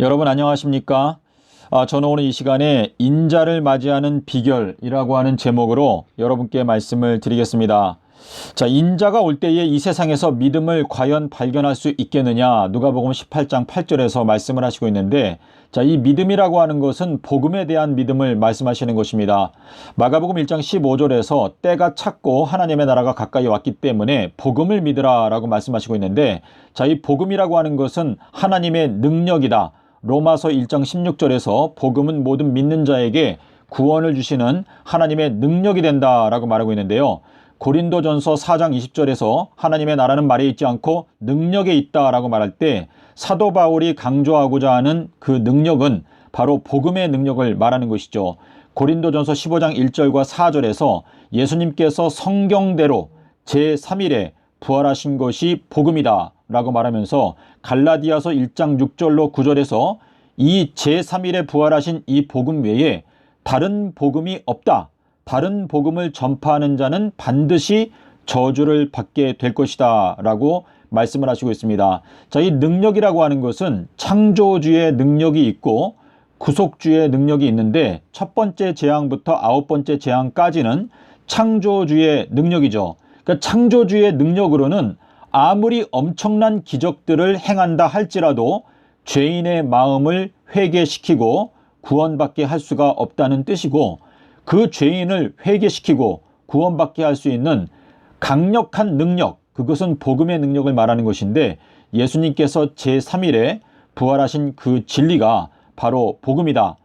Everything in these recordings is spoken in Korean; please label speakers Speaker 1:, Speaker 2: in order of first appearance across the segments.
Speaker 1: 여러분 안녕하십니까? 저는 오늘 이 시간에 인자를 맞이하는 비결이라고 하는 제목으로 여러분께 말씀을 드리겠습니다. 자, 인자가 올 때에 이 세상에서 믿음을 과연 발견할 수 있겠느냐? 누가복음 18장 8절에서 말씀을 하시고 있는데, 자, 이 믿음이라고 하는 것은 복음에 대한 믿음을 말씀하시는 것입니다. 마가복음 1장 15절에서 때가 찼고 하나님의 나라가 가까이 왔기 때문에 복음을 믿으라라고 말씀하시고 있는데, 자, 이 복음이라고 하는 것은 하나님의 능력이다. 로마서 1장 16절에서 복음은 모든 믿는 자에게 구원을 주시는 하나님의 능력이 된다라고 말하고 있는데요. 고린도전서 4장 20절에서 하나님의 나라는 말에 있지 않고 능력에 있다라고 말할 때 사도 바울이 강조하고자 하는 그 능력은 바로 복음의 능력을 말하는 것이죠. 고린도전서 15장 1절과 4절에서 예수님께서 성경대로 제3일에 부활하신 것이 복음이다 라고 말하면서 갈라디아서 1장 6절로 9절에서 이 제3일에 부활하신 이 복음 외에 다른 복음이 없다. 다른 복음을 전파하는 자는 반드시 저주를 받게 될 것이다 라고 말씀을 하시고 있습니다. 자, 이 능력이라고 하는 것은 창조주의 능력이 있고 구속주의 능력이 있는데 첫 번째 재앙부터 아홉 번째 재앙까지는 창조주의 능력이죠. 그러니까 창조주의 능력으로는 아무리 엄청난 기적들을 행한다 할지라도 죄인의 마음을 회개시키고 구원받게 할 수가 없다는 뜻이고, 그 죄인을 회개시키고 구원받게 할 수 있는 강력한 능력, 그것은 복음의 능력을 말하는 것인데, 예수님께서 제3일에 부활하신 그 진리가 바로 복음이다.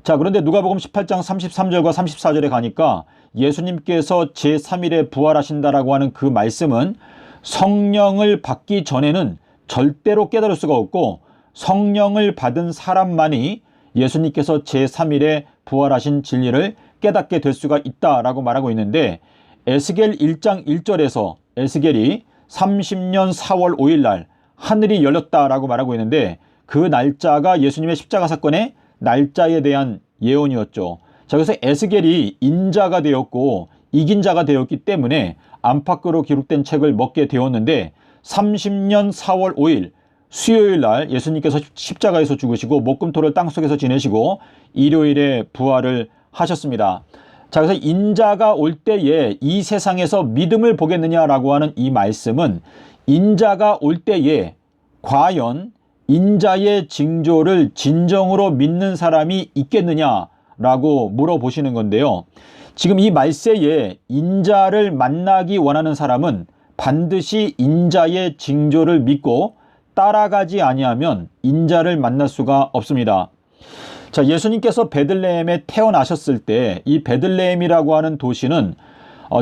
Speaker 1: 자, 그런데 누가복음 18장 33절과 34절에 가니까 예수님께서 제3일에 부활하신다라고 하는 그 말씀은 성령을 받기 전에는 절대로 깨달을 수가 없고, 성령을 받은 사람만이 예수님께서 제3일에 부활하신 진리를 깨닫게 될 수가 있다라고 말하고 있는데, 에스겔 1장 1절에서 에스겔이 30년 4월 5일 날 하늘이 열렸다라고 말하고 있는데, 그 날짜가 예수님의 십자가 사건의 날짜에 대한 예언이었죠. 자, 그래서 에스겔이 인자가 되었고 이긴 자가 되었기 때문에 안팎으로 기록된 책을 먹게 되었는데, 30년 4월 5일 수요일 날 예수님께서 십자가에서 죽으시고 목금토를 땅속에서 지내시고 일요일에 부활을 하셨습니다. 자, 그래서 인자가 올 때에 이 세상에서 믿음을 보겠느냐라고 하는 이 말씀은, 인자가 올 때에 과연 인자의 징조를 진정으로 믿는 사람이 있겠느냐라고 물어보시는 건데요. 지금 이 말세에 인자를 만나기 원하는 사람은 반드시 인자의 징조를 믿고 따라가지 아니하면 인자를 만날 수가 없습니다. 자, 예수님께서 베들레헴에 태어나셨을 때 이 베들레헴이라고 하는 도시는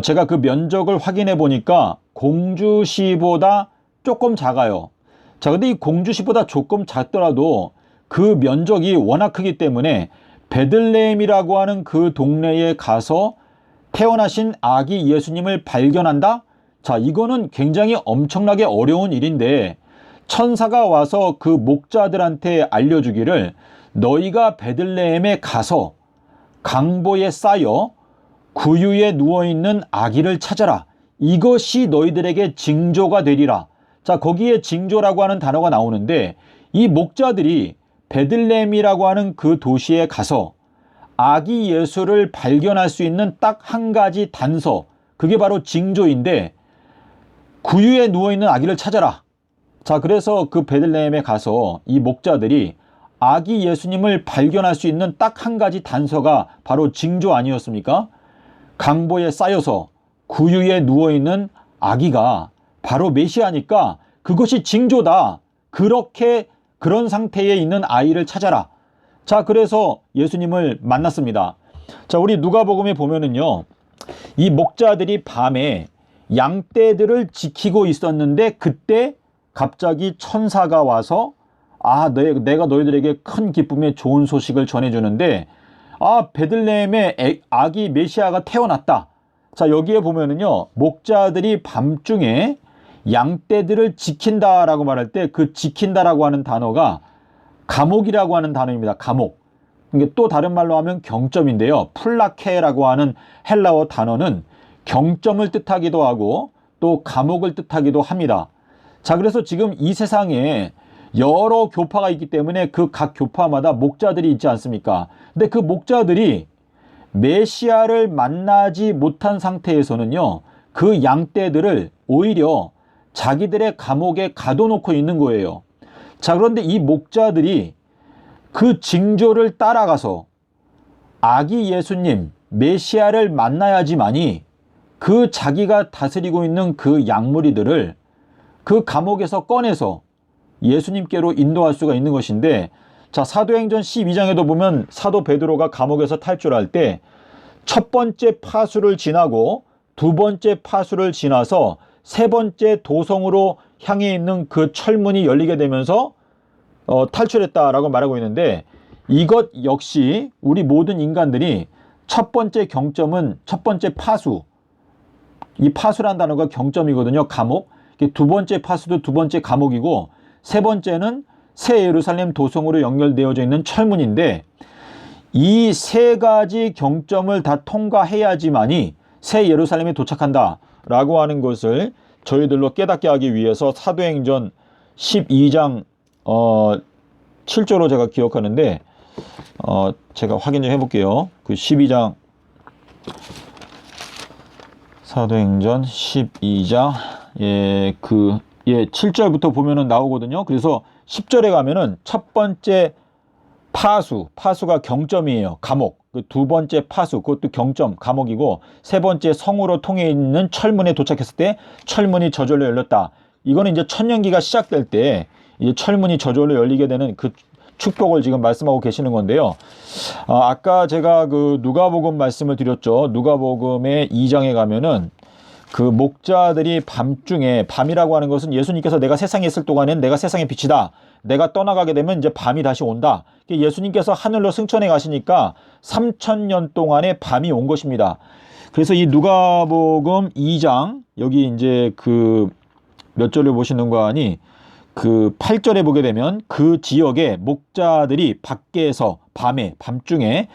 Speaker 1: 제가 그 면적을 확인해 보니까 공주시보다 조금 작아요. 자, 근데 이 공주시보다 조금 작더라도 그 면적이 워낙 크기 때문에 베들레헴이라고 하는 그 동네에 가서 태어나신 아기 예수님을 발견한다? 자, 이거는 굉장히 엄청나게 어려운 일인데, 천사가 와서 그 목자들한테 알려주기를 너희가 베들레헴에 가서 강보에 쌓여 구유에 누워있는 아기를 찾아라. 이것이 너희들에게 징조가 되리라. 자, 거기에 징조라고 하는 단어가 나오는데, 이 목자들이 베들레헴이라고 하는 그 도시에 가서 아기 예수를 발견할 수 있는 딱 한 가지 단서, 그게 바로 징조인데, 구유에 누워있는 아기를 찾아라. 자, 그래서 그 베들레헴에 가서 이 목자들이 아기 예수님을 발견할 수 있는 딱 한 가지 단서가 바로 징조 아니었습니까? 강보에 쌓여서 구유에 누워있는 아기가 바로 메시아니까 그것이 징조다. 그런 상태에 있는 아이를 찾아라. 자, 그래서 예수님을 만났습니다. 자, 우리 누가복음에 보면은요, 이 목자들이 밤에 양떼들을 지키고 있었는데 그때 갑자기 천사가 와서 내가 너희들에게 큰 기쁨의 좋은 소식을 전해주는데, 베들레헴에 아기 메시아가 태어났다. 자, 여기에 보면은요, 목자들이 밤중에 양떼들을 지킨다라고 말할 때 그 지킨다라고 하는 단어가 감옥이라고 하는 단어입니다. 감옥. 이게 또 다른 말로 하면 경점인데요. 플라케라고 하는 헬라어 단어는 경점을 뜻하기도 하고 또 감옥을 뜻하기도 합니다. 자, 그래서 지금 이 세상에 여러 교파가 있기 때문에 그 각 교파마다 목자들이 있지 않습니까? 근데 그 목자들이 메시아를 만나지 못한 상태에서는요, 그 양떼들을 오히려 자기들의 감옥에 가둬놓고 있는 거예요. 자, 그런데 이 목자들이 그 징조를 따라가서 아기 예수님, 메시아를 만나야지만이 그 자기가 다스리고 있는 그 양무리들을 그 감옥에서 꺼내서 예수님께로 인도할 수가 있는 것인데, 자, 사도행전 12장에도 보면 사도 베드로가 감옥에서 탈출할 때 첫 번째 파수를 지나고 두 번째 파수를 지나서 세 번째 도성으로 향해 있는 그 철문이 열리게 되면서 탈출했다라고 말하고 있는데, 이것 역시 우리 모든 인간들이 첫 번째 경점은 첫 번째 파수, 이 파수란 단어가 경점이거든요. 감옥. 두 번째 파수도 두 번째 감옥이고, 세 번째는 새 예루살렘 도성으로 연결되어져 있는 철문인데, 이 세 가지 경점을 다 통과해야지만이 새 예루살렘에 도착한다라고 하는 것을 저희들로 깨닫게 하기 위해서 사도행전 12장 7절로 제가 기억하는데, 제가 확인 좀 해볼게요. 그 12장, 사도행전 12장 7절부터 보면은 나오거든요. 그래서 10절에 가면은 첫 번째 파수가 경점이에요. 감옥. 그 두 번째 파수, 그것도 경점, 감옥이고, 세 번째 성으로 통해 있는 철문에 도착했을 때 철문이 저절로 열렸다. 이거는 이제 천년기가 시작될 때 이제 철문이 저절로 열리게 되는 그 축복을 지금 말씀하고 계시는 건데요. 아까 제가 그 누가복음 말씀을 드렸죠. 누가복음의 2장에 가면은 그 목자들이 밤중에, 밤이라고 하는 것은 예수님께서 내가 세상에 있을 동안에는 내가 세상의 빛이다, 내가 떠나가게 되면 이제 밤이 다시 온다. 예수님께서 하늘로 승천해 가시니까 3000년 동안의 밤이 온 것입니다. 그래서 이 누가복음 2장 여기 이제 그 몇 절을 보시는 거 아니, 그 8절에 보게 되면 그 지역에 목자들이 밖에서 밤중에,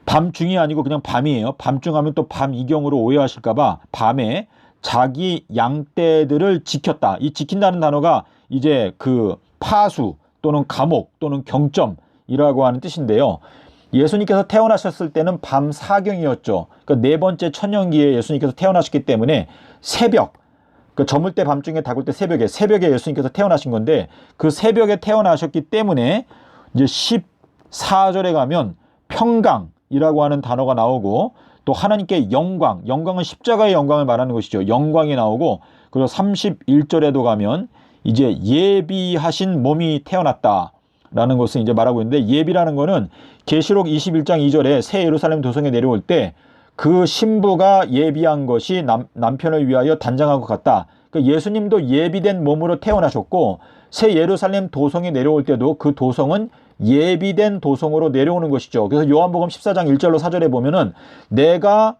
Speaker 1: 밤중이 아니고 그냥 밤이에요. 밤중하면 또 밤이경으로 오해하실까봐 밤에 자기 양떼들을 지켰다. 이 지킨다는 단어가 이제 그 파수 또는 감옥 또는 경점이라고 하는 뜻인데요. 예수님께서 태어나셨을 때는 밤 사경이었죠. 그러니까 네 번째 천년기에 예수님께서 태어나셨기 때문에 새벽, 그 저물 때 밤중에 다굴 때 새벽에 예수님께서 태어나신 건데, 그 새벽에 태어나셨기 때문에 이제 14절에 가면 평강이라고 하는 단어가 나오고, 또 하나님께 영광은 십자가의 영광을 말하는 것이죠. 영광이 나오고, 그리고 31절에도 가면 이제 예비하신 몸이 태어났다라는 것을 이제 말하고 있는데, 예비라는 거는 계시록 21장 2절에 새 예루살렘 도성에 내려올 때 그 신부가 예비한 것이 남편을 위하여 단장한 것 같다. 그러니까 예수님도 예비된 몸으로 태어나셨고, 새 예루살렘 도성에 내려올 때도 그 도성은 예비된 도성으로 내려오는 것이죠. 그래서 요한복음 14장 1절로 4절에 보면은 내가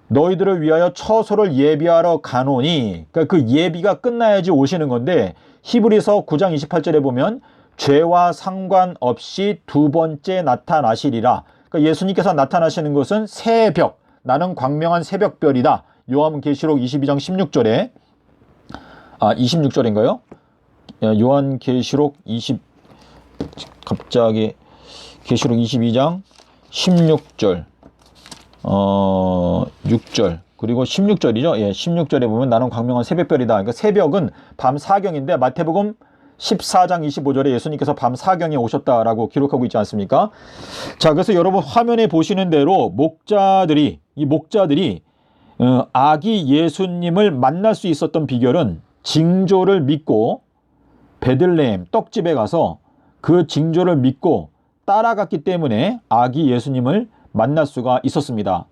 Speaker 1: 너희들을 위하여 처소를 예비하러 가노니, 그러니까 그 예비가 끝나야지 오시는 건데, 히브리서 9장 28절에 보면 죄와 상관없이 두 번째 나타나시리라. 그러니까 예수님께서 나타나시는 것은 새벽, 나는 광명한 새벽별이다. 요한계시록 22장 16절에 26절인가요? 요한계시록 갑자기 계시록 22장 16절 6절 그리고 16절이죠. 16절에 보면 나는 광명한 새벽별이다. 그러니까 새벽은 밤 사경인데, 마태복음 14장 25절에 예수님께서 밤 사경에 오셨다라고 기록하고 있지 않습니까? 자, 그래서 여러분 화면에 보시는 대로 이 목자들이 아기 예수님을 만날 수 있었던 비결은 징조를 믿고 베들레헴 떡집에 가서 그 징조를 믿고 따라갔기 때문에 아기 예수님을 만날 수가 있었습니다.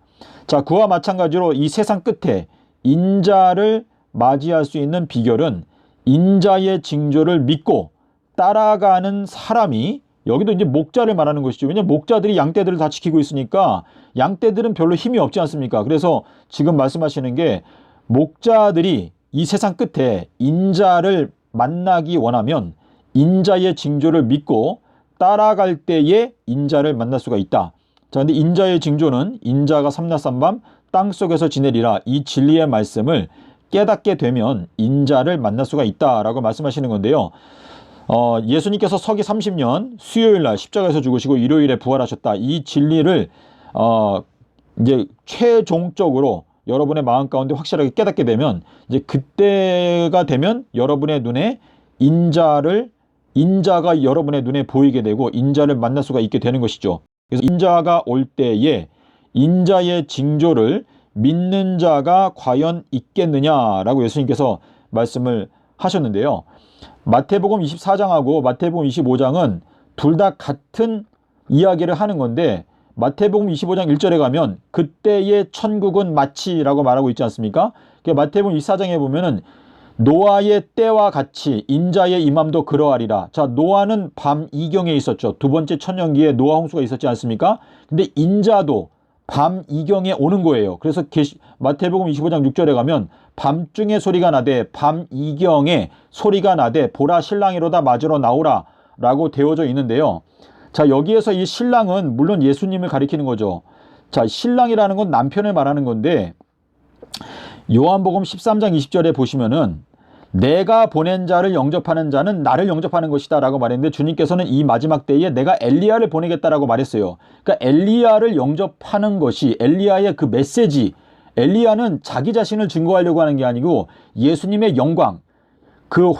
Speaker 1: 자, 그와 마찬가지로 이 세상 끝에 인자를 맞이할 수 있는 비결은 인자의 징조를 믿고 따라가는 사람이, 여기도 이제 목자를 말하는 것이죠. 왜냐하면 목자들이 양떼들을 다 지키고 있으니까 양떼들은 별로 힘이 없지 않습니까? 그래서 지금 말씀하시는 게, 목자들이 이 세상 끝에 인자를 만나기 원하면 인자의 징조를 믿고 따라갈 때에 인자를 만날 수가 있다. 자, 근데 인자의 징조는 인자가 삼라삼밤 땅속에서 지내리라, 이 진리의 말씀을 깨닫게 되면 인자를 만날 수가 있다라고 말씀하시는 건데요. 예수님께서 서기 30년 수요일 날 십자가에서 죽으시고 일요일에 부활하셨다. 이 진리를 이제 최종적으로 여러분의 마음 가운데 확실하게 깨닫게 되면 이제 그때가 되면 여러분의 눈에 인자가 여러분의 눈에 보이게 되고 인자를 만날 수가 있게 되는 것이죠. 그래서 인자가 올 때에 인자의 징조를 믿는 자가 과연 있겠느냐라고 예수님께서 말씀을 하셨는데요. 마태복음 24장하고 마태복음 25장은 둘 다 같은 이야기를 하는 건데 마태복음 25장 1절에 가면 그때의 천국은 마치라고 말하고 있지 않습니까? 마태복음 24장에 보면은 노아의 때와 같이 인자의 임함도 그러하리라. 자, 노아는 밤 이경에 있었죠. 두 번째 천년기에 노아 홍수가 있었지 않습니까? 근데 인자도 밤 이경에 오는 거예요. 그래서 마태복음 25장 6절에 가면 밤중에 소리가 나되 밤 이경에 소리가 나되 보라 신랑이로다 맞으러 나오라 라고 되어져 있는데요. 자, 여기에서 이 신랑은 물론 예수님을 가리키는 거죠. 자, 신랑이라는 건 남편을 말하는 건데 요한복음 13장 20절에 보시면은 내가 보낸 자를 영접하는 자는 나를 영접하는 것이다 라고 말했는데 주님께서는 이 마지막 때에 내가 엘리야를 보내겠다라고 말했어요. 그러니까 엘리야를 영접하는 것이 엘리야의 그 메시지, 엘리야는 자기 자신을 증거하려고 하는 게 아니고 예수님의 영광, 그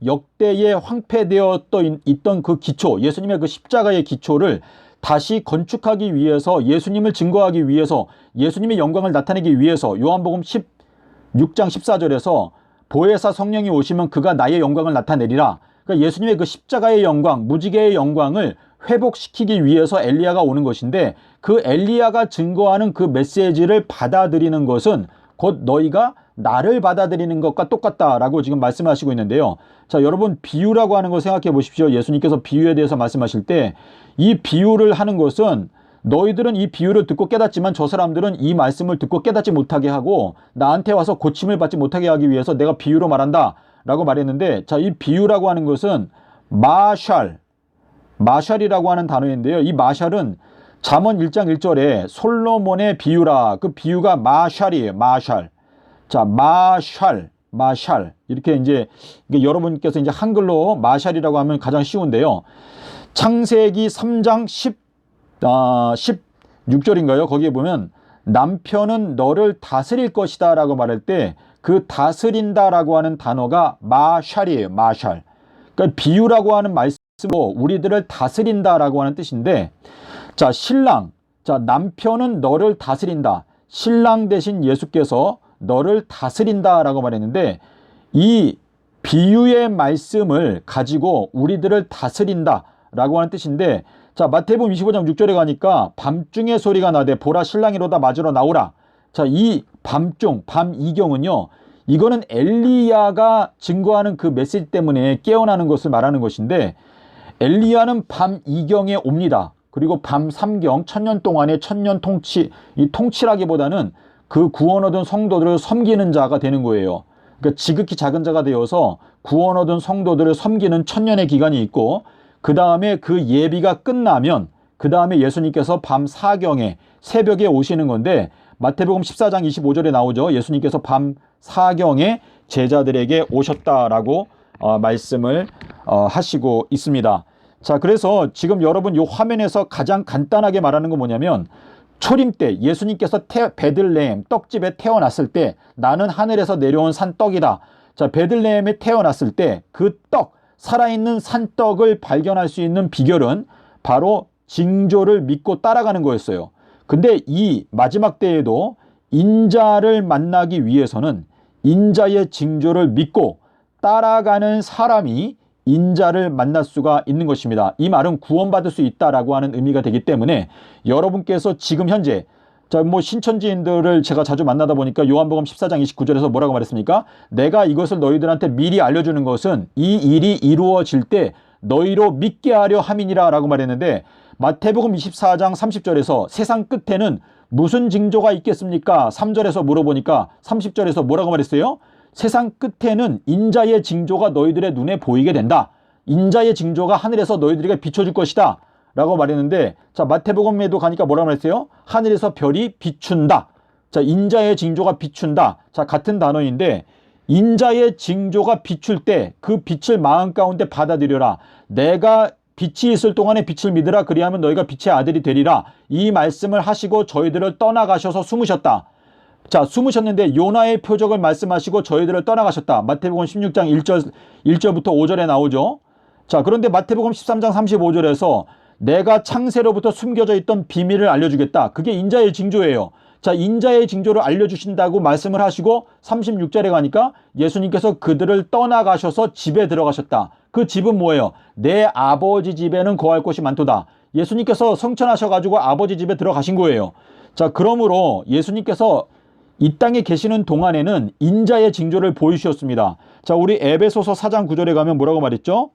Speaker 1: 역대에 황폐되어 있던 그 기초, 예수님의 그 십자가의 기초를 다시 건축하기 위해서 예수님을 증거하기 위해서 예수님의 영광을 나타내기 위해서 요한복음 16장 14절에서 보혜사 성령이 오시면 그가 나의 영광을 나타내리라. 그러니까 예수님의 그 십자가의 영광, 무지개의 영광을 회복시키기 위해서 엘리야가 오는 것인데 그 엘리야가 증거하는 그 메시지를 받아들이는 것은 곧 너희가 나를 받아들이는 것과 똑같다라고 지금 말씀하시고 있는데요. 자, 여러분 비유라고 하는 거 생각해 보십시오. 예수님께서 비유에 대해서 말씀하실 때 이 비유를 하는 것은 너희들은 이 비유를 듣고 깨닫지만 저 사람들은 이 말씀을 듣고 깨닫지 못하게 하고 나한테 와서 고침을 받지 못하게 하기 위해서 내가 비유로 말한다 라고 말했는데 자, 이 비유라고 하는 것은 마샬이라고 하는 단어인데요. 이 마샬은 잠언 1장 1절에 솔로몬의 비유라. 그 비유가 마샬이에요. 마샬. 자, 마샬. 이렇게 이제 여러분께서 이제 한글로 마샬이라고 하면 가장 쉬운데요. 창세기 3장 16절인가요? 거기에 보면 남편은 너를 다스릴 것이다 라고 말할 때 그 다스린다 라고 하는 단어가 마샬이에요. 마샬. 그러니까 비유라고 하는 말씀으로 우리들을 다스린다 라고 하는 뜻인데 자, 신랑. 자, 남편은 너를 다스린다. 신랑 대신 예수께서 너를 다스린다 라고 말했는데 이 비유의 말씀을 가지고 우리들을 다스린다 라고 하는 뜻인데 자, 마태복음 25장 6절에 가니까 밤중에 소리가 나되 보라 신랑이로다 맞으러 나오라. 자, 이 밤중, 밤이경은요. 이거는 엘리야가 증거하는 그 메시지 때문에 깨어나는 것을 말하는 것인데 엘리야는 밤이경에 옵니다. 그리고 밤삼경, 천년 동안의 천년 통치, 이 통치라기보다는 그 구원 얻은 성도들을 섬기는 자가 되는 거예요. 그러니까 지극히 작은 자가 되어서 구원 얻은 성도들을 섬기는 천년의 기간이 있고 그 다음에 그 예비가 끝나면 그 다음에 예수님께서 밤 사경에 새벽에 오시는 건데 마태복음 14장 25절에 나오죠. 예수님께서 밤 사경에 제자들에게 오셨다라고 말씀을 하시고 있습니다. 자, 그래서 지금 여러분 이 화면에서 가장 간단하게 말하는 건 뭐냐면 초림 때 예수님께서 베들레헴 떡집에 태어났을 때 나는 하늘에서 내려온 산떡이다. 자, 베들레헴에 태어났을 때 그 떡, 살아있는 산떡을 발견할 수 있는 비결은 바로 징조를 믿고 따라가는 거였어요. 근데 이 마지막 때에도 인자를 만나기 위해서는 인자의 징조를 믿고 따라가는 사람이 인자를 만날 수가 있는 것입니다. 이 말은 구원받을 수 있다라고 하는 의미가 되기 때문에 여러분께서 지금 현재 자, 신천지인들을 제가 자주 만나다 보니까 요한복음 14장 29절에서 뭐라고 말했습니까? 내가 이것을 너희들한테 미리 알려주는 것은 이 일이 이루어질 때 너희로 믿게 하려 함이니라 라고 말했는데 마태복음 24장 30절에서 세상 끝에는 무슨 징조가 있겠습니까? 3절에서 물어보니까 30절에서 뭐라고 말했어요? 세상 끝에는 인자의 징조가 너희들의 눈에 보이게 된다. 인자의 징조가 하늘에서 너희들에게 비춰줄 것이다. 라고 말했는데 자, 마태복음에도 가니까 뭐라고 말했어요? 하늘에서 별이 비춘다. 자, 인자의 징조가 비춘다. 자, 같은 단어인데 인자의 징조가 비출 때 그 빛을 마음 가운데 받아들여라. 내가 빛이 있을 동안에 빛을 믿으라. 그리하면 너희가 빛의 아들이 되리라. 이 말씀을 하시고 저희들을 떠나가셔서 숨으셨다. 자, 숨으셨는데 요나의 표적을 말씀하시고 저희들을 떠나가셨다. 마태복음 16장 1절부터 5절에 나오죠. 자, 그런데 마태복음 13장 35절에서 내가 창세로부터 숨겨져 있던 비밀을 알려주겠다. 그게 인자의 징조예요. 자, 인자의 징조를 알려주신다고 말씀을 하시고 36절에 가니까 예수님께서 그들을 떠나가셔서 집에 들어가셨다. 그 집은 뭐예요? 내 아버지 집에는 거할 곳이 많도다. 예수님께서 성천하셔가지고 아버지 집에 들어가신 거예요. 자, 그러므로 예수님께서 이 땅에 계시는 동안에는 인자의 징조를 보이셨습니다. 자, 우리 에베소서 4장 9절에 가면 뭐라고 말했죠?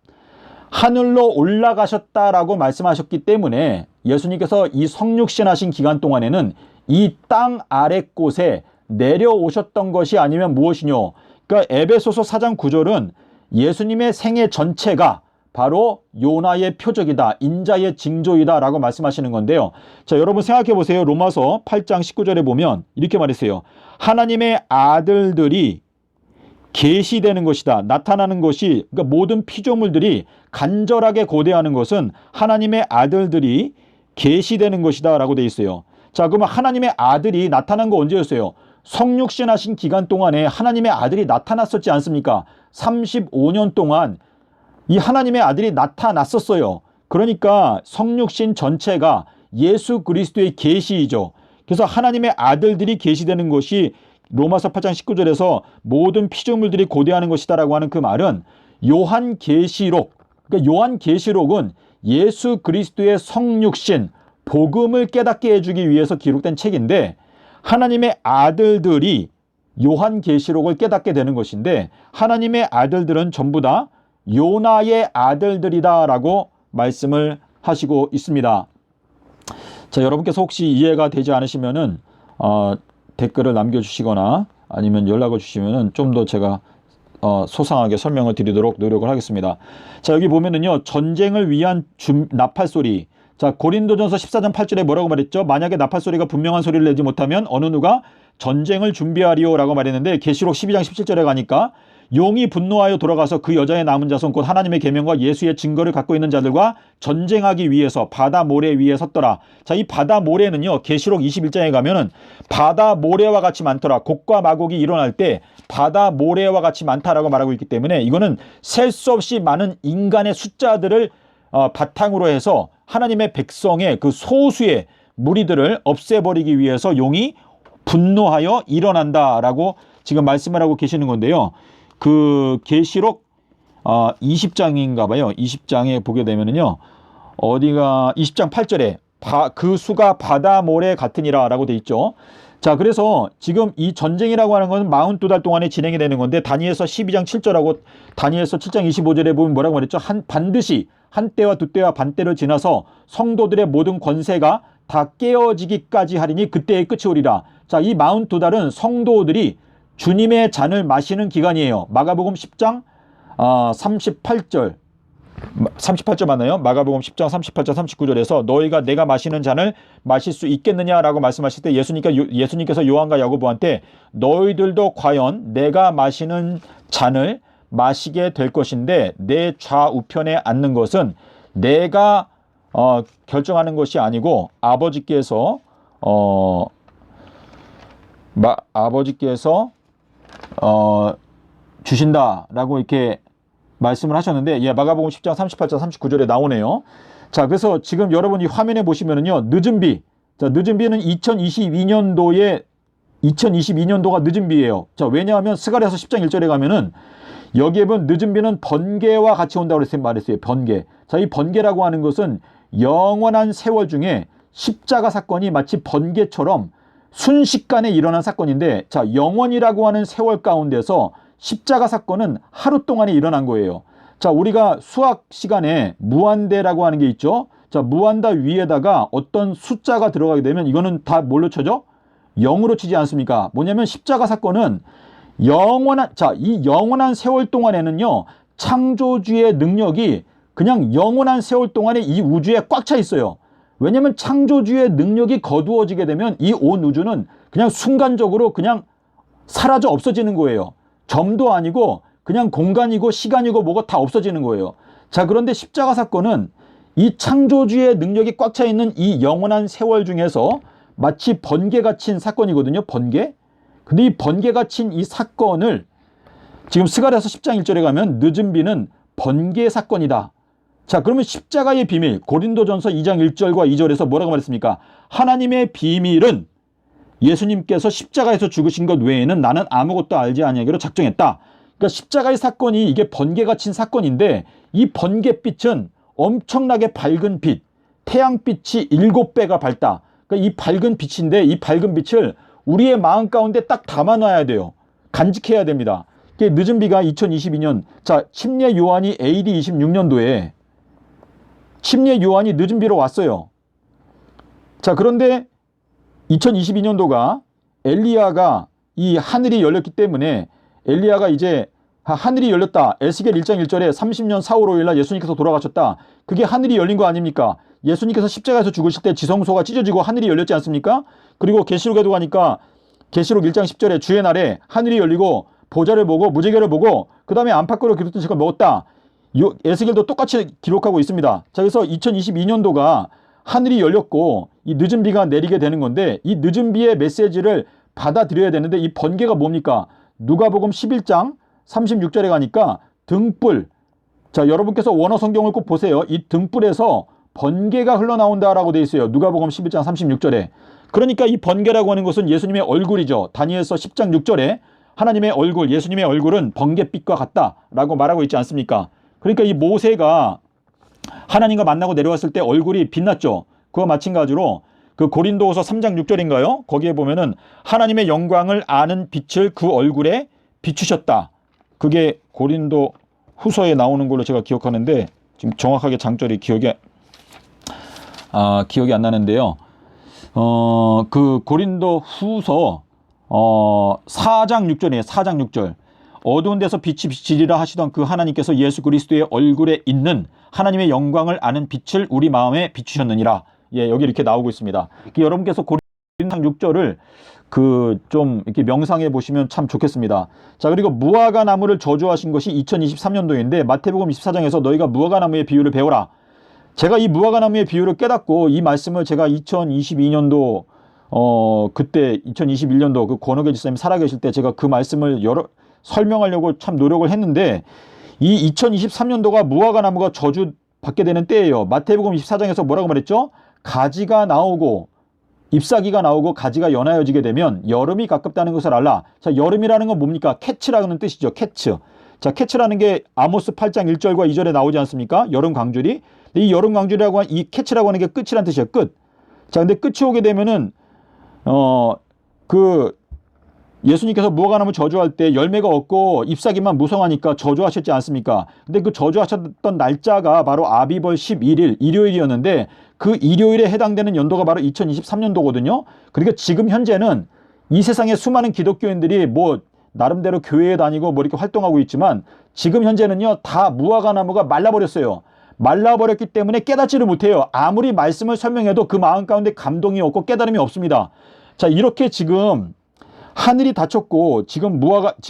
Speaker 1: 하늘로 올라가셨다라고 말씀하셨기 때문에 예수님께서 이 성육신하신 기간 동안에는 이 땅 아래 곳에 내려오셨던 것이 아니면 무엇이뇨? 그러니까 에베소서 4장 9절은 예수님의 생애 전체가 바로 요나의 표적이다. 인자의 징조이다 라고 말씀하시는 건데요. 자, 여러분 생각해 보세요. 로마서 8장 19절에 보면 이렇게 말했어요. 하나님의 아들들이 계시되는 것이다. 나타나는 것이, 그러니까 모든 피조물들이 간절하게 고대하는 것은 하나님의 아들들이 계시되는 것이다 라고 돼 있어요. 자, 그러면 하나님의 아들이 나타난 거 언제였어요? 성육신하신 기간 동안에 하나님의 아들이 나타났었지 않습니까? 35년 동안 이 하나님의 아들이 나타났었어요. 그러니까 성육신 전체가 예수 그리스도의 계시이죠. 그래서 하나님의 아들들이 계시되는 것이 로마서 8장 19절에서 모든 피조물들이 고대하는 것이다라고 하는 그 말은 요한계시록, 그러니까 요한계시록은 예수 그리스도의 성육신, 복음을 깨닫게 해주기 위해서 기록된 책인데 하나님의 아들들이 요한계시록을 깨닫게 되는 것인데 하나님의 아들들은 전부 다 요나의 아들들이다라고 말씀을 하시고 있습니다. 자, 여러분께서 혹시 이해가 되지 않으시면은 댓글을 남겨주시거나 아니면 연락을 주시면은 좀 더 제가 소상하게 설명을 드리도록 노력을 하겠습니다. 자, 여기 보면은요, 전쟁을 위한 나팔소리. 자, 고린도전서 14장 8절에 뭐라고 말했죠? 만약에 나팔소리가 분명한 소리를 내지 못하면 어느 누가 전쟁을 준비하리오 라고 말했는데 계시록 12장 17절에 가니까 용이 분노하여 돌아가서 그 여자의 남은 자손 곧 하나님의 계명과 예수의 증거를 갖고 있는 자들과 전쟁하기 위해서 바다 모래 위에 섰더라. 자, 이 바다 모래는요, 계시록 21장에 가면은 바다 모래와 같이 많더라. 곡과 마곡이 일어날 때 바다 모래와 같이 많다라고 말하고 있기 때문에 이거는 셀 수 없이 많은 인간의 숫자들을 바탕으로 해서 하나님의 백성의 그 소수의 무리들을 없애버리기 위해서 용이 분노하여 일어난다라고 지금 말씀을 하고 계시는 건데요. 그 계시록 20장인가 봐요. 20장에 보게 되면은요. 어디가 20장 8절에 그 수가 바다 모래 같으니라 라고 돼 있죠. 자, 그래서 지금 이 전쟁이라고 하는 건 42달 동안에 진행이 되는 건데 다니엘서 12장 7절하고 다니엘서 7장 25절에 보면 뭐라고 말했죠? 반드시 한때와 두때와 반때를 지나서 성도들의 모든 권세가 다 깨어지기까지 하리니 그때의 끝이 오리라. 자, 이 42달은 성도들이 주님의 잔을 마시는 기간이에요. 마가복음 10장 38절 맞나요? 마가복음 10장 38절 39절에서 너희가 내가 마시는 잔을 마실 수 있겠느냐라고 말씀하실 때 예수님께서 요한과 야고보한테 너희들도 과연 내가 마시는 잔을 마시게 될 것인데 내 좌우편에 앉는 것은 내가 결정하는 것이 아니고 아버지께서 주신다라고 이렇게 말씀을 하셨는데, 예, 마가복음 10장 38절 39절에 나오네요. 자, 그래서 지금 여러분이 화면에 보시면은요, 늦은 비. 자, 늦은 비는 2022년도가 늦은 비예요. 자, 왜냐하면 스가랴서 10장 1절에 가면은 여기에 보면 늦은 비는 번개와 같이 온다고 말했어요. 번개. 자, 이 번개라고 하는 것은 영원한 세월 중에 십자가 사건이 마치 번개처럼 순식간에 일어난 사건인데, 자, 영원이라고 하는 세월 가운데서 십자가 사건은 하루 동안에 일어난 거예요. 자, 우리가 수학 시간에 무한대라고 하는 게 있죠. 자, 무한대 위에다가 어떤 숫자가 들어가게 되면 이거는 다 뭘로 쳐져? 0으로 치지 않습니까? 뭐냐면 십자가 사건은 이 영원한 세월 동안에는요, 창조주의 능력이 그냥 영원한 세월 동안에 이 우주에 꽉 차 있어요. 왜냐면 창조주의 능력이 거두어지게 되면 이 온 우주는 그냥 순간적으로 그냥 사라져 없어지는 거예요. 점도 아니고 그냥 공간이고 시간이고 뭐가 다 없어지는 거예요. 자, 그런데 십자가 사건은 이 창조주의 능력이 꽉 차 있는 이 영원한 세월 중에서 마치 번개가 친 사건이거든요. 번개. 근데 이 번개가 친 이 사건을 지금 스가랴서 10장 1절에 가면 늦은 비는 번개 사건이다. 자, 그러면 십자가의 비밀, 고린도전서 2장 1절과 2절에서 뭐라고 말했습니까? 하나님의 비밀은 예수님께서 십자가에서 죽으신 것 외에는 나는 아무것도 알지 아니하기로 작정했다. 그러니까 십자가의 사건이 이게 번개가 친 사건인데 이 번개빛은 엄청나게 밝은 빛, 태양빛이 7배가 밝다. 그러니까 이 밝은 빛인데 이 밝은 빛을 우리의 마음 가운데 딱 담아놔야 돼요. 간직해야 됩니다. 늦은 비가 2022년, 자, 침례 요한이 AD 26년도에 침례 요한이 늦은 비로 왔어요. 자, 그런데 2022년도가 엘리야가 이 하늘이 열렸기 때문에 엘리야가 이제 하늘이 열렸다. 에스겔 1장 1절에 30년 4월 5일 날 예수님께서 돌아가셨다. 그게 하늘이 열린 거 아닙니까? 예수님께서 십자가에서 죽으실 때 지성소가 찢어지고 하늘이 열렸지 않습니까? 그리고 계시록에도 가니까 계시록 1장 10절에 주의 날에 하늘이 열리고 보좌를 보고 무지개를 보고 그 다음에 안팎으로 기록된 책을 먹었다. 에스겔도 똑같이 기록하고 있습니다. 자, 그래서 2022년도가 하늘이 열렸고 이 늦은 비가 내리게 되는 건데 이 늦은 비의 메시지를 받아들여야 되는데 이 번개가 뭡니까? 누가복음 11장 36절에 가니까 등불. 자, 여러분께서 원어 성경을 꼭 보세요. 이 등불에서 번개가 흘러나온다라고 되어 있어요. 누가복음 11장 36절에. 그러니까 이 번개라고 하는 것은 예수님의 얼굴이죠. 다니엘서 10장 6절에 하나님의 얼굴, 예수님의 얼굴은 번개빛과 같다라고 말하고 있지 않습니까? 그러니까 이 모세가 하나님과 만나고 내려왔을 때 얼굴이 빛났죠. 그와 마찬가지로 그 고린도후서 3장 6절인가요? 거기에 보면은 하나님의 영광을 아는 빛을 그 얼굴에 비추셨다. 그게 고린도 후서에 나오는 걸로 제가 기억하는데 지금 정확하게 장절이 기억이 안 나는데요. 그 고린도 후서 4장 6절이에요. 4장 6절. 어두운 데서 빛이 비치리라 하시던 그 하나님께서 예수 그리스도의 얼굴에 있는 하나님의 영광을 아는 빛을 우리 마음에 비추셨느니라. 예, 여기 이렇게 나오고 있습니다. 여러분께서 고린도 6절을 좀 이렇게 명상해 보시면 참 좋겠습니다. 자, 그리고 무화과 나무를 저주하신 것이 2023년도인데 마태복음 24장에서 너희가 무화과 나무의 비유를 배워라. 제가 이 무화과 나무의 비유를 깨닫고 이 말씀을 제가 2022년도 그때 2021년도 그 권호계 지사님 살아계실 때 제가 그 말씀을 설명하려고 참 노력을 했는데 이 2023년도가 무화과 나무가 저주받게 되는 때예요. 마태복음 24장에서 뭐라고 말했죠? 가지가 나오고 잎사귀가 나오고 가지가 연하여지게 되면 여름이 가깝다는 것을 알라. 자, 여름이라는 건 뭡니까? 캐츠라는 뜻이죠. 캐츠. 자, 캐츠라는 게 아모스 8장 1절과 2절에 나오지 않습니까? 여름 광줄이. 이 여름 광줄이라고 이 캐츠라고 하는 게 끝이란 뜻이에요. 끝. 자, 근데 끝이 오게 되면은 예수님께서 무화과나무 저주할 때 열매가 없고 잎사귀만 무성하니까 저주하셨지 않습니까? 근데 그 저주하셨던 날짜가 바로 아비벌 11일 일요일이었는데 그 일요일에 해당되는 연도가 바로 2023년도거든요. 그러니까 지금 현재는 이 세상에 수많은 기독교인들이 뭐 나름대로 교회에 다니고 뭐 이렇게 활동하고 있지만 지금 현재는요 다 무화과나무가 말라버렸어요. 말라버렸기 때문에 깨닫지를 못해요. 아무리 말씀을 설명해도 그 마음 가운데 감동이 없고 깨달음이 없습니다. 자, 이렇게 지금 하늘이 닫혔고 지금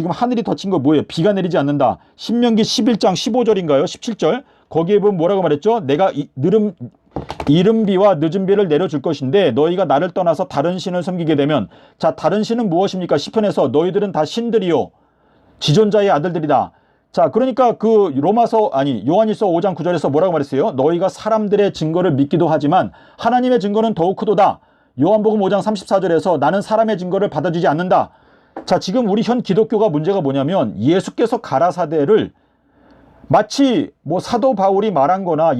Speaker 1: 하늘이 닫힌 거 뭐예요? 비가 내리지 않는다. 신명기 11장 15절인가요? 17절. 거기에 보면 뭐라고 말했죠? 내가 이른 비와 늦은 비를 내려줄 것인데 너희가 나를 떠나서 다른 신을 섬기게 되면, 자, 다른 신은 무엇입니까? 시편에서 너희들은 다 신들이요 지존자의 아들들이다. 자, 그러니까 요한일서 5장 9절에서 뭐라고 말했어요? 너희가 사람들의 증거를 믿기도 하지만 하나님의 증거는 더욱 크도다. 요한복음 5장 34절에서 나는 사람의 증거를 받아주지 않는다. 자, 지금 우리 현 기독교가 문제가 뭐냐면 예수께서 가라사대를 마치 뭐 사도 바울이 말한 거나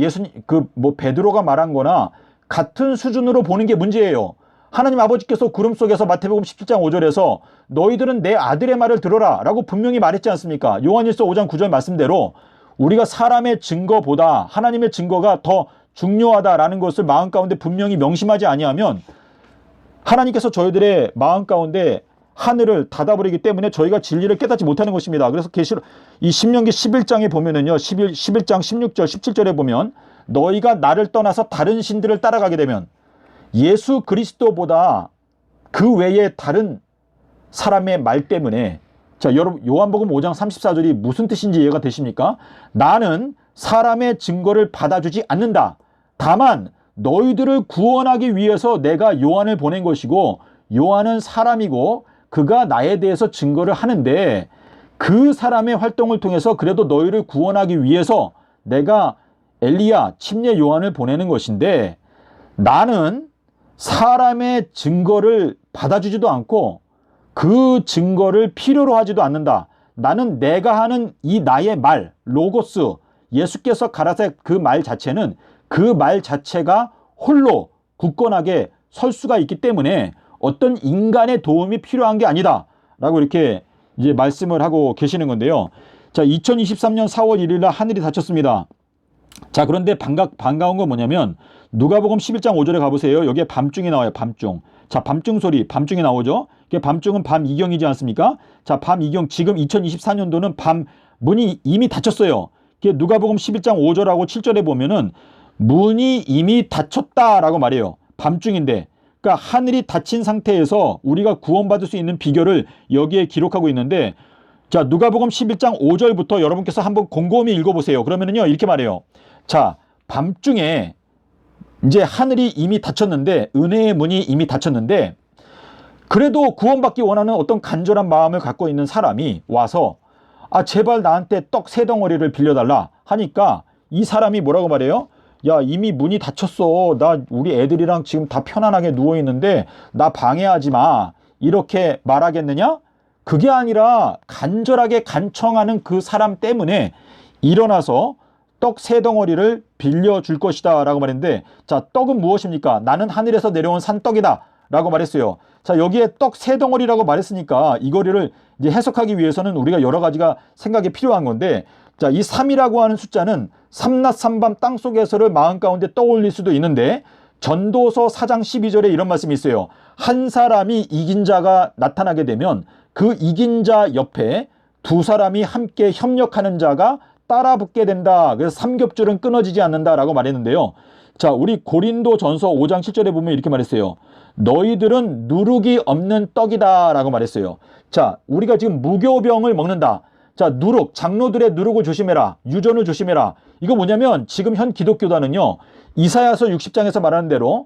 Speaker 1: 베드로가 말한 거나 같은 수준으로 보는 게 문제예요. 하나님 아버지께서 구름 속에서 마태복음 17장 5절에서 너희들은 내 아들의 말을 들어라 라고 분명히 말했지 않습니까? 요한일서 5장 9절 말씀대로 우리가 사람의 증거보다 하나님의 증거가 더 중요하다라는 것을 마음 가운데 분명히 명심하지 아니하면 하나님께서 저희들의 마음 가운데 하늘을 닫아버리기 때문에 저희가 진리를 깨닫지 못하는 것입니다. 그래서 이 신명기 11장에 보면은요, 11장 16절, 17절에 보면 너희가 나를 떠나서 다른 신들을 따라가게 되면 예수 그리스도보다 그 외에 다른 사람의 말 때문에 자, 여러분 요한복음 5장 34절이 무슨 뜻인지 이해가 되십니까? 나는 사람의 증거를 받아주지 않는다. 다만 너희들을 구원하기 위해서 내가 요한을 보낸 것이고 요한은 사람이고 그가 나에 대해서 증거를 하는데 그 사람의 활동을 통해서 그래도 너희를 구원하기 위해서 내가 엘리야, 침례 요한을 보내는 것인데 나는 사람의 증거를 받아주지도 않고 그 증거를 필요로 하지도 않는다. 나는 내가 하는 이 나의 말, 로고스, 예수께서 가라사 그 말 자체는 그 말 자체가 홀로 굳건하게 설 수가 있기 때문에 어떤 인간의 도움이 필요한 게 아니다. 라고 이렇게 이제 말씀을 하고 계시는 건데요. 자, 2023년 4월 1일 날 하늘이 닫혔습니다. 자, 그런데 반가운 건 뭐냐면 누가복음 11장 5절에 가보세요. 여기에 밤중이 나와요. 밤중. 자, 밤중 소리, 밤중이 나오죠. 밤중은 밤 이경이지 않습니까? 자, 밤 이경, 지금 2024년도는 밤 문이 이미 닫혔어요. 누가복음 11장 5절하고 7절에 보면은 문이 이미 닫혔다라고 말해요. 밤중인데. 그러니까 하늘이 닫힌 상태에서 우리가 구원받을 수 있는 비결을 여기에 기록하고 있는데, 자, 누가복음 11장 5절부터 여러분께서 한번 곰곰이 읽어보세요. 그러면은요, 이렇게 말해요. 자, 밤중에 이제 하늘이 이미 닫혔는데, 은혜의 문이 이미 닫혔는데, 그래도 구원받기 원하는 어떤 간절한 마음을 갖고 있는 사람이 와서 아, 제발 나한테 떡 3덩어리를 빌려달라 하니까 이 사람이 뭐라고 말해요? 야, 이미 문이 닫혔어. 나 우리 애들이랑 지금 다 편안하게 누워있는데 나 방해하지 마. 이렇게 말하겠느냐? 그게 아니라 간절하게 간청하는 그 사람 때문에 일어나서 떡 3덩어리를 빌려줄 것이다 라고 말했는데, 자, 떡은 무엇입니까? 나는 하늘에서 내려온 산떡이다 라고 말했어요. 자, 여기에 떡 3덩어리라고 말했으니까 이거를 이제 해석하기 위해서는 우리가 여러 가지가 생각이 필요한 건데, 자, 이 3이라고 하는 숫자는 삼낮 삼밤 땅속에서를 마음 가운데 떠올릴 수도 있는데, 전도서 4장 12절에 이런 말씀이 있어요. 한 사람이 이긴 자가 나타나게 되면 그 이긴 자 옆에 2사람이 함께 협력하는 자가 따라 붙게 된다. 그래서 삼겹줄은 끊어지지 않는다라고 말했는데요. 자, 우리 고린도전서 5장 7절에 보면 이렇게 말했어요. 너희들은 누룩이 없는 떡이다 라고 말했어요. 자, 우리가 지금 무교병을 먹는다. 자, 누룩, 장로들의 누룩을 조심해라. 유전을 조심해라. 이거 뭐냐면 지금 현 기독교단은요, 이사야서 60장에서 말하는 대로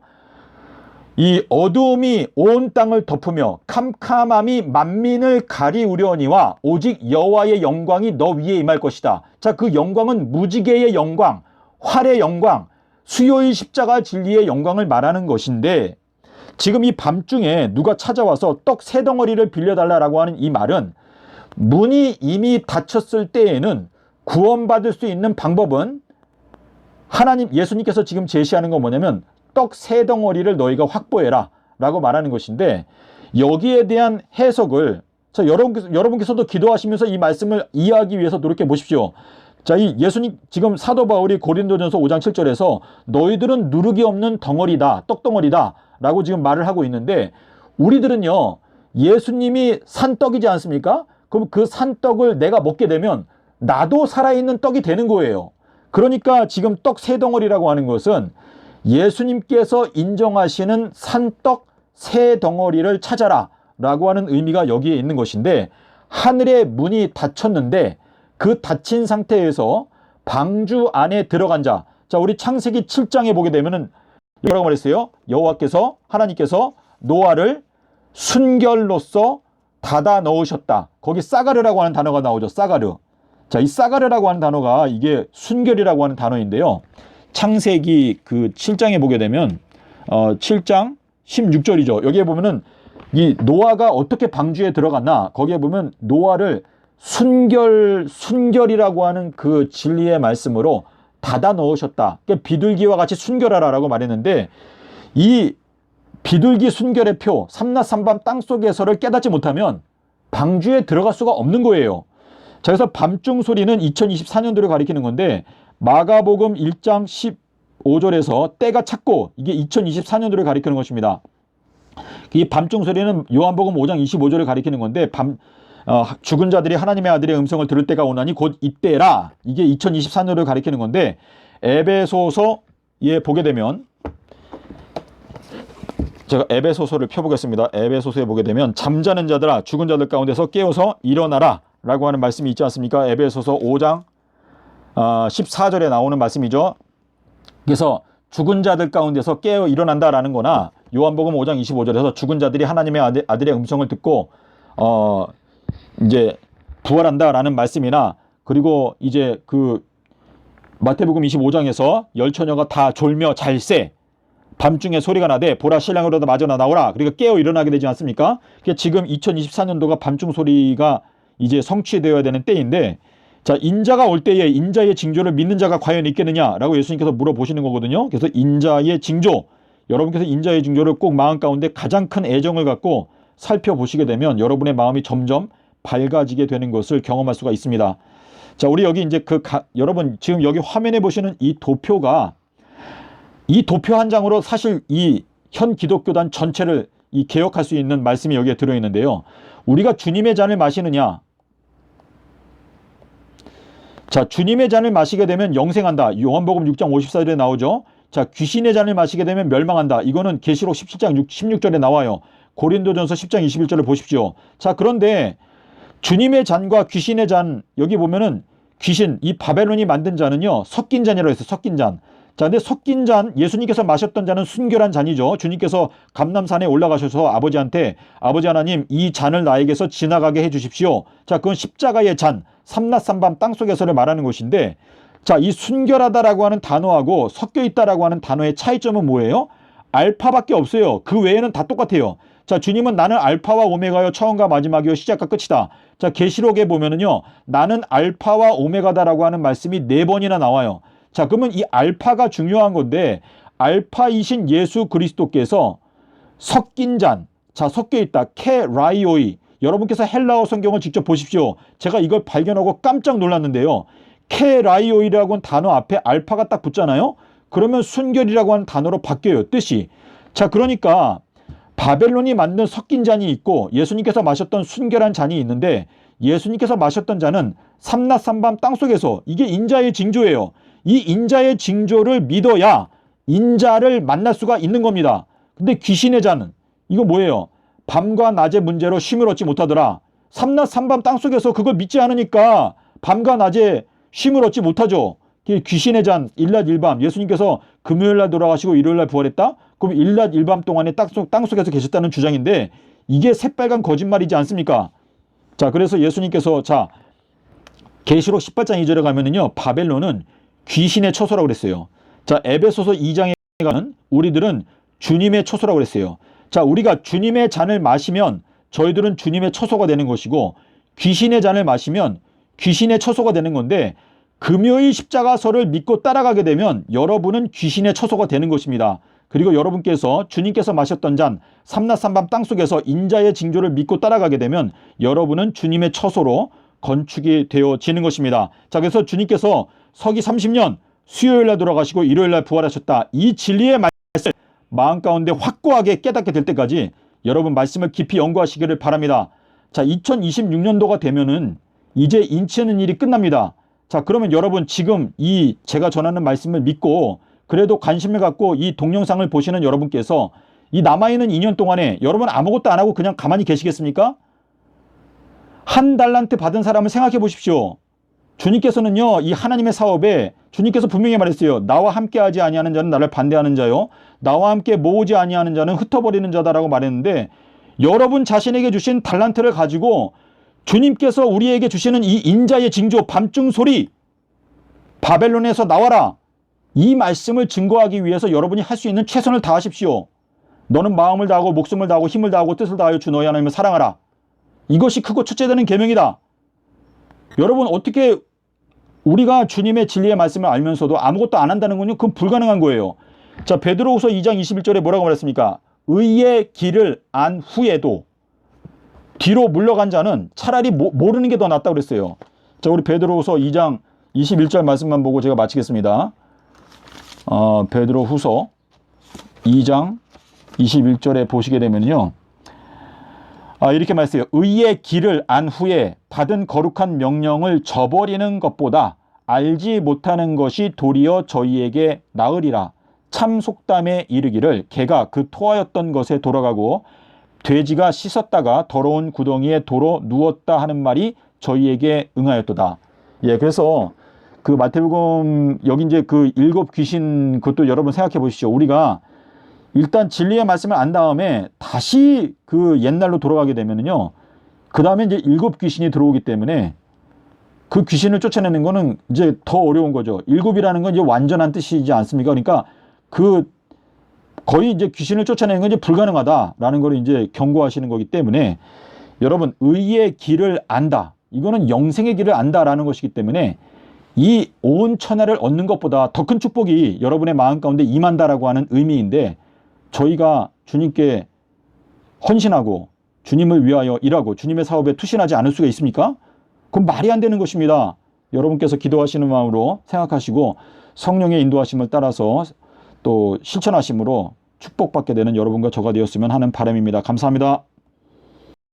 Speaker 1: 이 어두움이 온 땅을 덮으며 캄캄함이 만민을 가리우려니와 오직 여호와의 영광이 너 위에 임할 것이다. 자, 그 영광은 무지개의 영광, 활의 영광, 수요일 십자가 진리의 영광을 말하는 것인데, 지금 이 밤중에 누가 찾아와서 떡 3덩어리를 빌려달라고 하는 이 말은 문이 이미 닫혔을 때에는 구원받을 수 있는 방법은 하나님, 예수님께서 지금 제시하는 건 뭐냐면 떡 3덩어리를 너희가 확보해라 라고 말하는 것인데, 여기에 대한 해석을, 자, 여러분께서도 기도하시면서 이 말씀을 이해하기 위해서 노력해 보십시오. 자, 이 예수님, 지금 사도 바울이 고린도전서 5장 7절에서 너희들은 누룩이 없는 덩어리다, 떡덩어리다 라고 지금 말을 하고 있는데, 우리들은요, 예수님이 산떡이지 않습니까? 그럼 그 산떡을 내가 먹게 되면 나도 살아있는 떡이 되는 거예요. 그러니까 지금 떡 3덩어리라고 하는 것은 예수님께서 인정하시는 산떡 3덩어리를 찾아라 라고 하는 의미가 여기에 있는 것인데, 하늘의 문이 닫혔는데 그 닫힌 상태에서 방주 안에 들어간 자, 자, 우리 창세기 7장에 보게 되면은 뭐라고 말했어요? 여호와께서, 하나님께서 노아를 순결로서 닫아 넣으셨다. 거기 사가르라고 하는 단어가 나오죠. 사가르. 자, 이 사가르라고 하는 단어가 이게 순결이라고 하는 단어인데요. 창세기 그 7장에 보게 되면 7장 16절이죠. 여기에 보면은 이 노아가 어떻게 방주에 들어갔나, 거기에 보면 노아를 순결이라고 하는 그 진리의 말씀으로 닫아 넣으셨다. 그러니까 비둘기와 같이 순결하라라고 말했는데, 이 비둘기 순결의 표, 삼낮 삼밤 땅속에서를 깨닫지 못하면 방주에 들어갈 수가 없는 거예요. 자, 그래서 밤중 소리는 2024년도를 가리키는 건데, 마가복음 1장 15절에서 때가 찼고, 이게 2024년도를 가리키는 것입니다. 이 밤중 소리는 요한복음 5장 25절을 가리키는 건데, 죽은 자들이 하나님의 아들의 음성을 들을 때가 오나니 곧 이때라, 이게 2024년도를 가리키는 건데, 에베소서에 보게 되면, 제가 에베소서를 펴보겠습니다. 에베소서에 보게 되면 잠자는 자들아 죽은 자들 가운데서 깨어서 일어나라 라고 하는 말씀이 있지 않습니까? 에베소서 5장 14절에 나오는 말씀이죠. 그래서 죽은 자들 가운데서 깨어 일어난다라는 거나 요한복음 5장 25절에서 죽은 자들이 하나님의 아들의 음성을 듣고 이제 부활한다라는 말씀이나, 그리고 이제 그 마태복음 25장에서 열 처녀가 다 졸며 잘세 밤중에 소리가 나되 보라 신랑으로다 마저 나오라, 그러니까 깨어 일어나게 되지 않습니까? 그러니까 지금 2024년도가 밤중 소리가 이제 성취되어야 되는 때인데, 자, 인자가 올 때에 인자의 징조를 믿는 자가 과연 있겠느냐라고 예수님께서 물어보시는 거거든요. 그래서 인자의 징조, 여러분께서 인자의 징조를 꼭 마음 가운데 가장 큰 애정을 갖고 살펴보시게 되면 여러분의 마음이 점점 밝아지게 되는 것을 경험할 수가 있습니다. 자, 우리 여기 이제 여러분 지금 여기 화면에 보시는 이 도표 한 장으로 사실 이 현 기독교단 전체를 개혁할 수 있는 말씀이 여기에 들어있는데요. 우리가 주님의 잔을 마시느냐? 자, 주님의 잔을 마시게 되면 영생한다. 요한복음 6장 54절에 나오죠. 자, 귀신의 잔을 마시게 되면 멸망한다. 이거는 계시록 17장 16절에 나와요. 고린도전서 10장 21절을 보십시오. 자, 그런데 주님의 잔과 귀신의 잔, 여기 보면은 귀신, 이 바벨론이 만든 잔은요, 섞인 잔이라고 했어요. 섞인 잔. 자, 근데 섞인 잔, 예수님께서 마셨던 잔은 순결한 잔이죠. 주님께서 감람산에 올라가셔서 아버지한테, 아버지 하나님, 이 잔을 나에게서 지나가게 해 주십시오. 자, 그건 십자가의 잔, 삼낮삼밤 땅속에서를 말하는 것인데, 자, 이 순결하다라고 하는 단어하고 섞여 있다라고 하는 단어의 차이점은 뭐예요? 알파밖에 없어요. 그 외에는 다 똑같아요. 자, 주님은 나는 알파와 오메가요, 처음과 마지막이요, 시작과 끝이다. 자, 계시록에 보면은요, 나는 알파와 오메가다라고 하는 말씀이 4번이나 나와요. 자, 그러면 이 알파가 중요한 건데, 알파이신 예수 그리스도께서 섞인 잔, 자, 섞여 있다, 케라이오이. 여러분께서 헬라어 성경을 직접 보십시오. 제가 이걸 발견하고 깜짝 놀랐는데요. 케라이오이라고 하는 단어 앞에 알파가 딱 붙잖아요. 그러면 순결이라고 하는 단어로 바뀌어요, 뜻이. 자, 그러니까 바벨론이 만든 섞인 잔이 있고 예수님께서 마셨던 순결한 잔이 있는데, 예수님께서 마셨던 잔은 삼낮삼밤 땅속에서, 이게 인자의 징조예요. 이 인자의 징조를 믿어야 인자를 만날 수가 있는 겁니다. 근데 귀신의 잔은 이거 뭐예요? 밤과 낮의 문제로 쉼을 얻지 못하더라. 삼낮삼밤 땅속에서 그걸 믿지 않으니까 밤과 낮에 쉼을 얻지 못하죠. 귀신의 잔, 일낮 일밤. 예수님께서 금요일날 돌아가시고 일요일날 부활했다? 그럼 일낮 일밤 동안에 땅속에서 계셨다는 주장인데, 이게 새빨간 거짓말이지 않습니까? 자, 그래서 예수님께서, 자, 계시록 18장 2절에 가면은요, 바벨론은 귀신의 처소라고 그랬어요. 자, 에베소서 2장에 가면 우리들은 주님의 처소라고 그랬어요. 자, 우리가 주님의 잔을 마시면 저희들은 주님의 처소가 되는 것이고, 귀신의 잔을 마시면 귀신의 처소가 되는 건데, 금요일 십자가서를 믿고 따라가게 되면 여러분은 귀신의 처소가 되는 것입니다. 그리고 여러분께서 주님께서 마셨던 잔, 삼낮삼밤 땅속에서 인자의 징조를 믿고 따라가게 되면 여러분은 주님의 처소로 건축이 되어지는 것입니다. 자, 그래서 주님께서 서기 30년 수요일날 돌아가시고 일요일날 부활하셨다. 이 진리의 말씀을 마음 가운데 확고하게 깨닫게 될 때까지 여러분 말씀을 깊이 연구하시기를 바랍니다. 자, 2026년도가 되면은 이제 인치는 일이 끝납니다. 자, 그러면 여러분 지금 이 제가 전하는 말씀을 믿고 그래도 관심을 갖고 이 동영상을 보시는 여러분께서 이 남아있는 2년 동안에 여러분 아무것도 안 하고 그냥 가만히 계시겠습니까? 한 달란트 받은 사람을 생각해 보십시오. 주님께서는요, 이 하나님의 사업에 주님께서 분명히 말했어요. 나와 함께하지 아니하는 자는 나를 반대하는 자요, 나와 함께 모으지 아니하는 자는 흩어버리는 자다라고 말했는데, 여러분 자신에게 주신 달란트를 가지고 주님께서 우리에게 주시는 이 인자의 징조, 밤중 소리, 바벨론에서 나와라, 이 말씀을 증거하기 위해서 여러분이 할 수 있는 최선을 다하십시오. 너는 마음을 다하고 목숨을 다하고 힘을 다하고 뜻을 다하여 주 너희 하나님을 사랑하라. 이것이 크고 첫째 되는 계명이다. 여러분, 어떻게 우리가 주님의 진리의 말씀을 알면서도 아무것도 안 한다는 건요, 그건 불가능한 거예요. 자, 베드로후서 2장 21절에 뭐라고 말했습니까? 의의 길을 안 후에도 뒤로 물러간 자는 차라리 모르는 게 더 낫다고 그랬어요. 자, 우리 베드로후서 2장 21절 말씀만 보고 제가 마치겠습니다. 베드로후서 2장 21절에 보시게 되면요, 이렇게 말했어요. 의의 길을 안 후에 받은 거룩한 명령을 저버리는 것보다 알지 못하는 것이 도리어 저희에게 나으리라. 참 속담에 이르기를 개가 그 토하였던 것에 돌아가고 돼지가 씻었다가 더러운 구덩이에 도로 누웠다 하는 말이 저희에게 응하였도다. 예, 그래서 그 마태복음 여기 이제 그 7 귀신 그것도 여러분 생각해 보시죠. 우리가 일단 진리의 말씀을 안 다음에 다시 그 옛날로 돌아가게 되면은요. 그 다음에 이제 7 귀신이 들어오기 때문에 그 귀신을 쫓아내는 거는 이제 더 어려운 거죠. 7이라는 건 이제 완전한 뜻이지 않습니까? 그러니까 그 거의 이제 귀신을 쫓아내는 건 이제 불가능하다라는 걸 이제 경고하시는 거기 때문에 여러분 의의 길을 안다. 이거는 영생의 길을 안다라는 것이기 때문에 이 온 천하를 얻는 것보다 더 큰 축복이 여러분의 마음 가운데 임한다라고 하는 의미인데 저희가 주님께 헌신하고 주님을 위하여 일하고 주님의 사업에 투신하지 않을 수가 있습니까? 그건 말이 안 되는 것입니다. 여러분께서 기도하시는 마음으로 생각하시고 성령의 인도하심을 따라서 또 실천하심으로 축복받게 되는 여러분과 저가 되었으면 하는 바람입니다. 감사합니다.